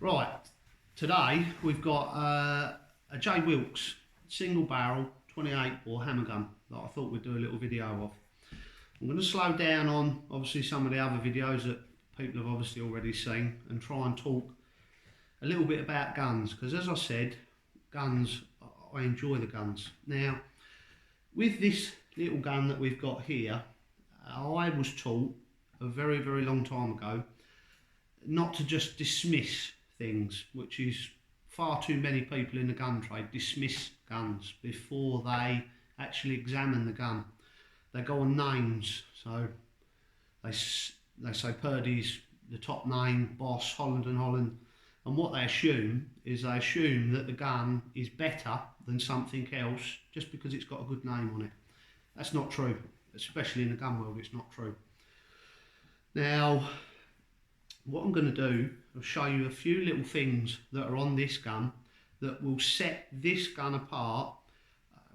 Right, today we've got a J Wilkes single barrel 28 bore hammer gun that I thought we'd do a little video of. I'm going to slow down on obviously some of the other videos that people have obviously already seen and try and talk a little bit about guns, because as I said, guns, I enjoy the guns. Now, with this little gun that we've got here, I was taught a very, very long time ago not to just dismiss things, which is far too many people in the gun trade dismiss guns before they actually examine the gun. They go on names, so they say Purdy's the top name, Boss, Holland and Holland, and what they assume is they assume that the gun is better than something else just because it's got a good name on it. That's not true, especially in the gun world. It's not true. Now, what I'm going to do, I'll show you a few little things that are on this gun that will set this gun apart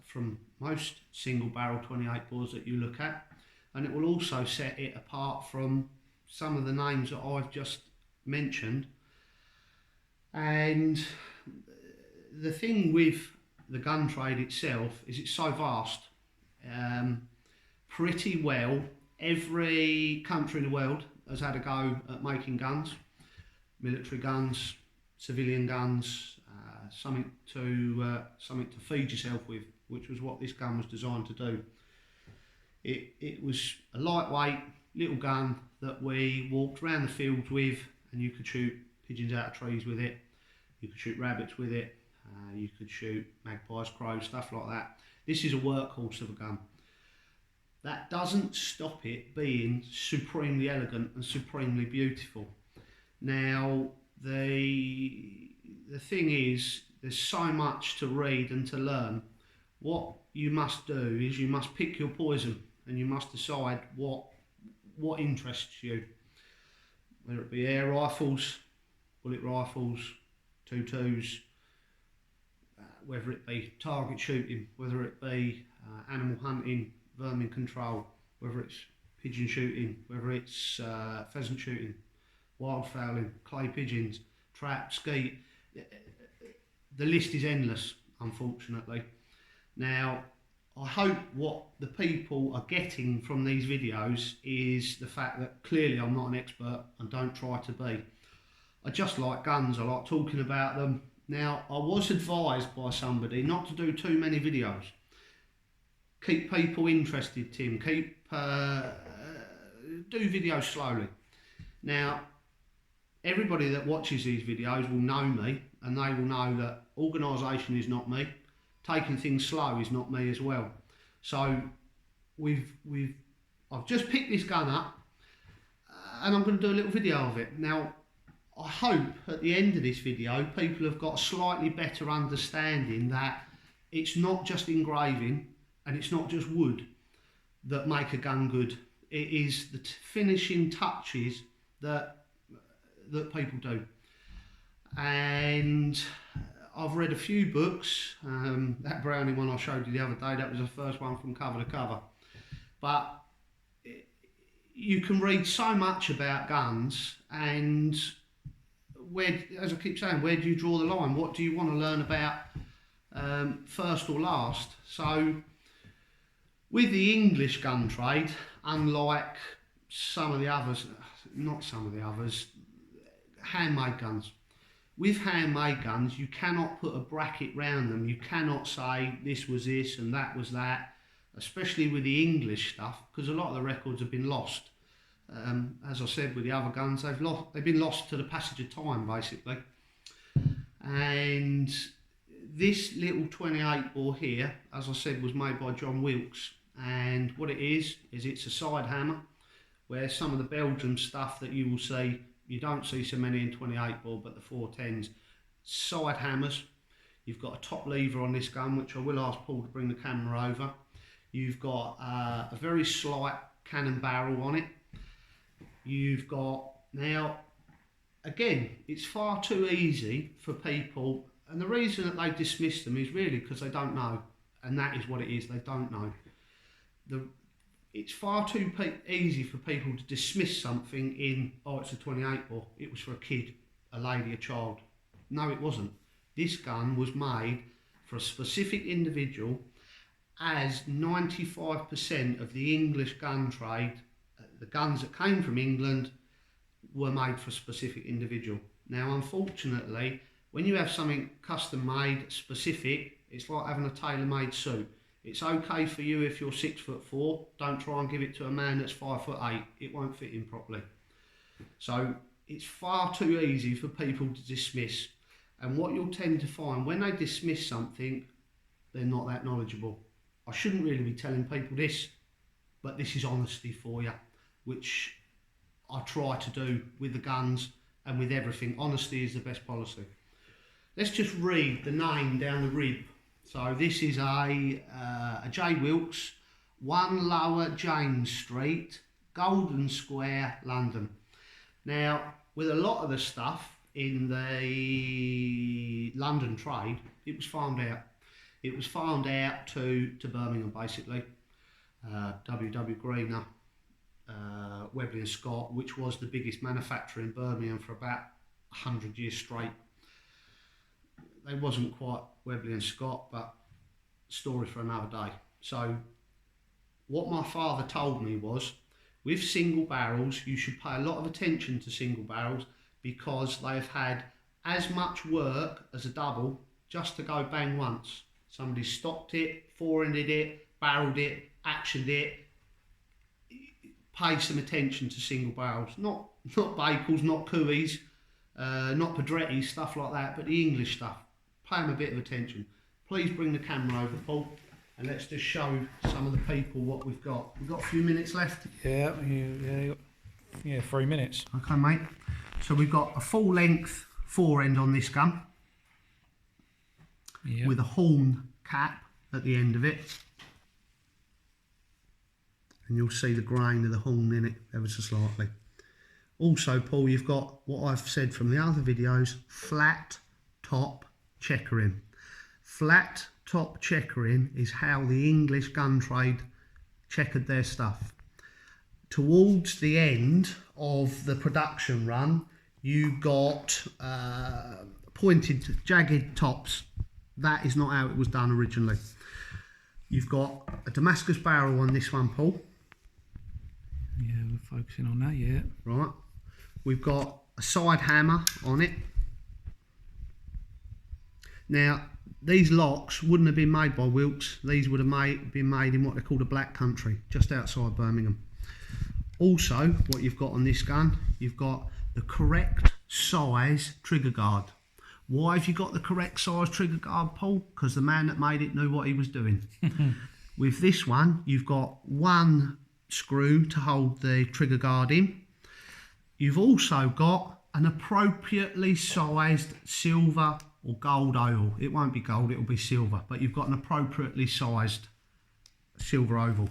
from most single barrel 28 bores that you look at, and it will also set it apart from some of the names that I've just mentioned. And the thing with the gun trade itself is it's so vast. Pretty well every country in the world has had a go at making guns, military guns, civilian guns, something to feed yourself with, which was what this gun was designed to do. It was a lightweight little gun that we walked around the fields with, and you could shoot pigeons out of trees with it, you could shoot rabbits with it, you could shoot magpies, crows, stuff like that. This is a workhorse of a gun. That doesn't stop it being supremely elegant and supremely beautiful. Now, the thing is, there's so much to read and to learn. What you must do is you must pick your poison, and you must decide what interests you. Whether it be air rifles, bullet rifles, 2.2s, whether it be target shooting, whether it be animal hunting, vermin control, whether it's pigeon shooting, whether it's pheasant shooting, wildfowling, clay pigeons, trap, skeet. The list is endless, unfortunately. Now, I hope what the people are getting from these videos is the fact that clearly I'm not an expert and don't try to be. I just like guns, I like talking about them. Now, I was advised by somebody not to do too many videos. Keep people interested, Tim. Do videos slowly. Now, everybody that watches these videos will know me, and they will know that organisation is not me. Taking things slow is not me as well. So I've just picked this gun up, and I'm going to do a little video of it. Now, I hope at the end of this video people have got a slightly better understanding that it's not just engraving and it's not just wood that make a gun good. It is the finishing touches that people do. And I've read a few books. That Browning one I showed you the other day, that was the first one from cover to cover. But you can read so much about guns, and where, as I keep saying, where do you draw the line? What do you want to learn about first or last? So with the English gun trade, unlike some of the others, not some of the others, handmade guns. With handmade guns, you cannot put a bracket round them. You cannot say this was this and that was that, especially with the English stuff, because a lot of the records have been lost. As I said with the other guns, they've been lost to the passage of time, basically. And this little 28 bore here, as I said, was made by J Wilkes. And what it is it's a side hammer, where some of the Belgian stuff that you will see, you don't see so many in 28 bore, but the 410s, side hammers. You've got a top lever on this gun, which I will ask Paul to bring the camera over. You've got a very slight cannon barrel on it. You've got, now, again, it's far too easy for people, and the reason that they dismiss them is really because they don't know, and that is what it is, they don't know. It's far too easy for people to dismiss something in, oh, it's a 28 bore, it was for a kid, a lady, a child. No, it wasn't. This gun was made for a specific individual, as 95% of the English gun trade, the guns that came from England, were made for a specific individual. Now, unfortunately, when you have something custom made, specific, it's like having a tailor-made suit. It's okay for you if you're 6'4". Don't try and give it to a man that's 5'8". It won't fit him properly. So it's far too easy for people to dismiss. And what you'll tend to find when they dismiss something, they're not that knowledgeable. I shouldn't really be telling people this, but this is honesty for you, which I try to do with the guns and with everything. Honesty is the best policy. Let's just read the name down the rib. So this is a J Wilkes, 1 Lower James Street, Golden Square, London. Now, with a lot of the stuff in the London trade, it was farmed out. It was farmed out to Birmingham, basically. W.W. Greener, Webley and Scott, which was the biggest manufacturer in Birmingham for about 100 years straight. They wasn't quite Webley and Scott, but story for another day. So what my father told me was, with single barrels, you should pay a lot of attention to single barrels, because they've had as much work as a double just to go bang once. Somebody stocked it, fore-ended it, barreled it, actioned it. Pay some attention to single barrels, not Bakels, not Coeys, not Pedrettis, stuff like that, but the English stuff. Pay them a bit of attention. Please bring the camera over, Paul, and let's just show some of the people what we've got. We've got a few minutes left. Yeah, 3 minutes. Okay, mate. So we've got a full length fore end on this gun, with a horn cap at the end of it. And you'll see the grain of the horn in it ever so slightly. Also, Paul, you've got what I've said from the other videos, flat top chequering. Flat top chequering is how the English gun trade checkered their stuff. Towards the end of the production run, you got pointed, jagged tops. That is not how it was done originally. You've got a Damascus barrel on this one, Paul. Yeah, we're focusing on that, yeah. Right. We've got a side hammer on it. Now, these locks wouldn't have been made by Wilkes. These would have been made in what they call the Black Country, just outside Birmingham. Also, what you've got on this gun, you've got the correct size trigger guard. Why have you got the correct size trigger guard, Paul? Because the man that made it knew what he was doing. With this one, you've got one screw to hold the trigger guard in. You've also got an appropriately sized silver or gold oval. It won't be gold, it'll be silver, but you've got an appropriately sized silver oval.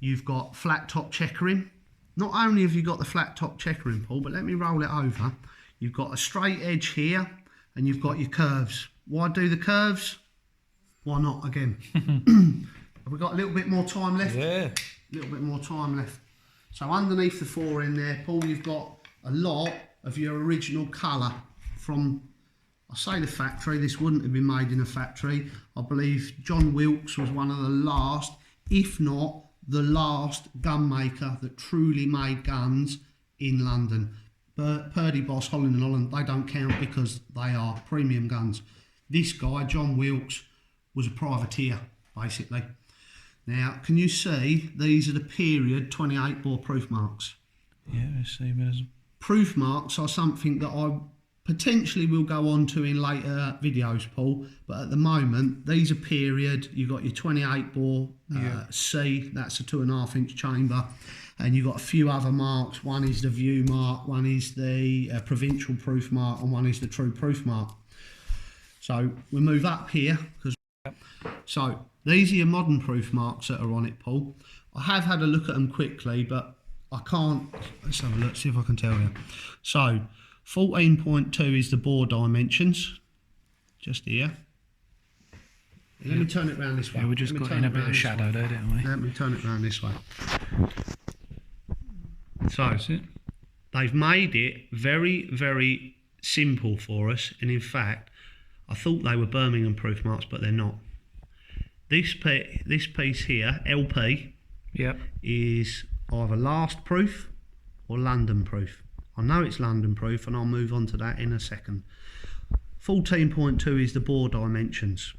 You've got flat top chequering. Not only have you got the flat top chequering, Paul, but let me roll it over. You've got a straight edge here, and you've got your curves. Why do the curves? Why not again? Have we got a little bit more time left? Yeah. A little bit more time left. So underneath the fore in there, Paul, you've got a lot of your original colour from, I say the factory, this wouldn't have been made in a factory. I believe J Wilkes was one of the last, if not the last gun maker that truly made guns in London. Purdy, Boss, Holland and Holland, they don't count because they are premium guns. This guy, J Wilkes, was a privateer, basically. Now, can you see, these are the period 28 bore proof marks. Yeah, let's see. Proof marks are something that I potentially will go on to in later videos, Paul, but at the moment, these are period. You've got your 28 bore C, that's a 2.5 inch chamber, and you've got a few other marks. One is the view mark, one is the provincial proof mark, and one is the true proof mark. So we move up here, because so these are your modern proof marks that are on it, Paul. I have had a look at them quickly, but I can't. Let's have a look, see if I can tell you. So 14.2 is the bore dimensions, just here. Let me turn it round this way. Yeah, we just got in a bit of shadow there, didn't we? Let me turn it round this way. So they've made it very, very simple for us, and in fact I thought they were Birmingham proof marks, but they're not. This piece here, LP, Yep. is either last proof or London proof. I know it's London proof, and I'll move on to that in a second. 14.2 is the bore dimensions.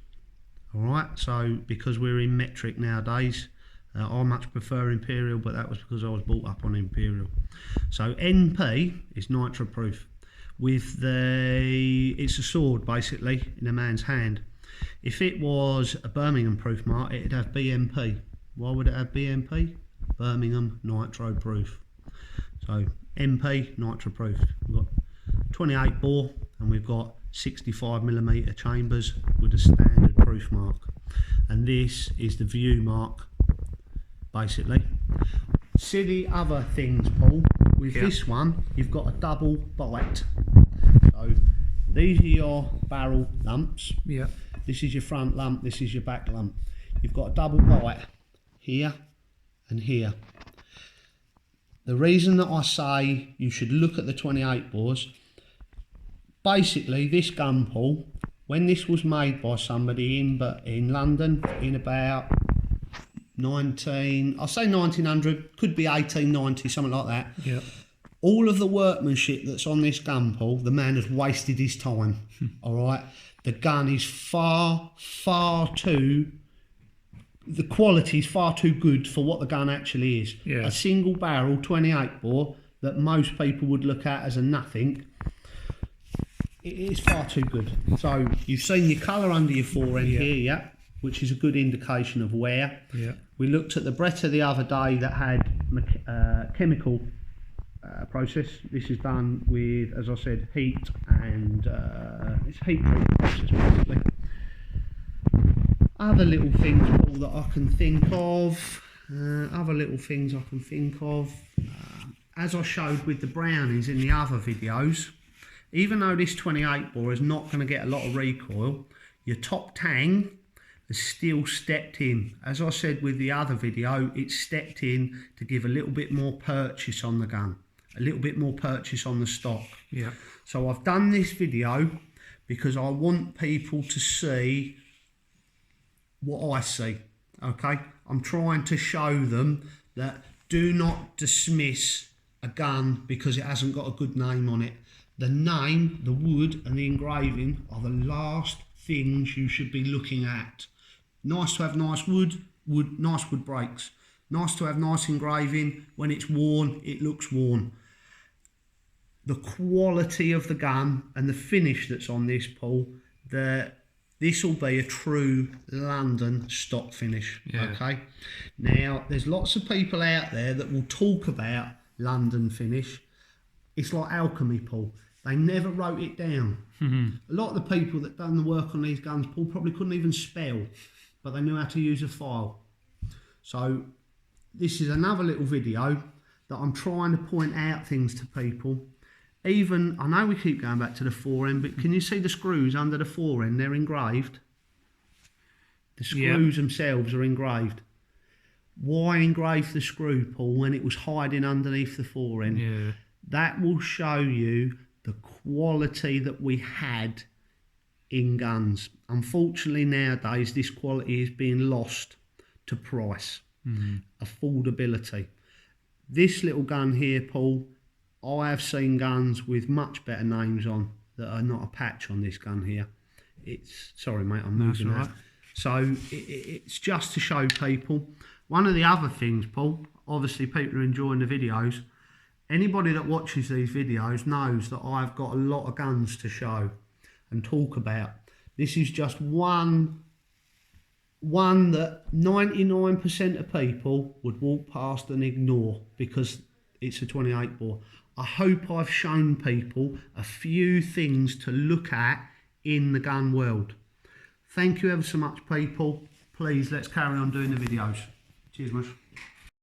Alright, so because we're in metric nowadays, I much prefer imperial, but that was because I was brought up on imperial. So NP is nitro proof. With it's a sword basically in a man's hand. If it was a Birmingham proof mark, it'd have BMP. Why would it have BMP? Birmingham nitro proof. So MP nitro proof. We've got 28 bore and we've got 65mm chambers with a standard proof mark, and this is the view mark basically. Silly other things, Paul. With this one, you've got a double bite. So these are your barrel lumps. Yeah. This is your front lump, this is your back lump. You've got a double bite here and here. The reason that I say you should look at the 28 bores, basically this gun, Paul, when this was made by somebody in London in about 1900, could be 1890, something like that. Yeah. All of the workmanship that's on this gun, Paul, the man has wasted his time. All right, the gun is far too. The quality is far too good for what the gun actually is. Yeah. A single barrel 28 bore that most people would look at as a nothing. It is far too good. So you've seen your colour under your fore end here, yeah, which is a good indication of wear. Yeah. We looked at the Bretta the other day that had chemical process. This is done with, as I said, heat and it's heat treatment process basically. Other little things, Paul, that I can think of. As I showed with the brownies in the other videos, even though this 28 bore is not going to get a lot of recoil, your top tang has still stepped in. As I said with the other video, it's stepped in to give a little bit more purchase on the gun, a little bit more purchase on the stock. Yeah. So I've done this video because I want people to see what I see, okay? I'm trying to show them that do not dismiss a gun because it hasn't got a good name on it. The name, the wood and the engraving are the last things you should be looking at. Nice to have nice wood, nice wood breaks. Nice to have nice engraving. When it's worn, it looks worn. The quality of the gun and the finish that's on this, Paul, this will be a true London stock finish, okay? Now, there's lots of people out there that will talk about London finish. It's like alchemy, Paul. They never wrote it down. A lot of the people that done the work on these guns, Paul, probably couldn't even spell, but they knew how to use a file. So this is another little video that I'm trying to point out things to people. Even, I know we keep going back to the fore end, but can you see the screws under the fore end? They're engraved. The screws themselves are engraved. Why engrave the screw, Paul, when it was hiding underneath the fore end? Yeah. That will show you the quality that we had in guns. Unfortunately, nowadays, this quality is being lost to price, affordability. This little gun here, Paul, I have seen guns with much better names on that are not a patch on this gun here. It's, sorry mate, I'm moving out. So it's just to show people. One of the other things, Paul, obviously people are enjoying the videos. Anybody that watches these videos knows that I've got a lot of guns to show and talk about. This is just one that 99% of people would walk past and ignore because it's a 28 bore. I hope I've shown people a few things to look at in the gun world. Thank you ever so much, people. Please, let's carry on doing the videos. Cheers, much.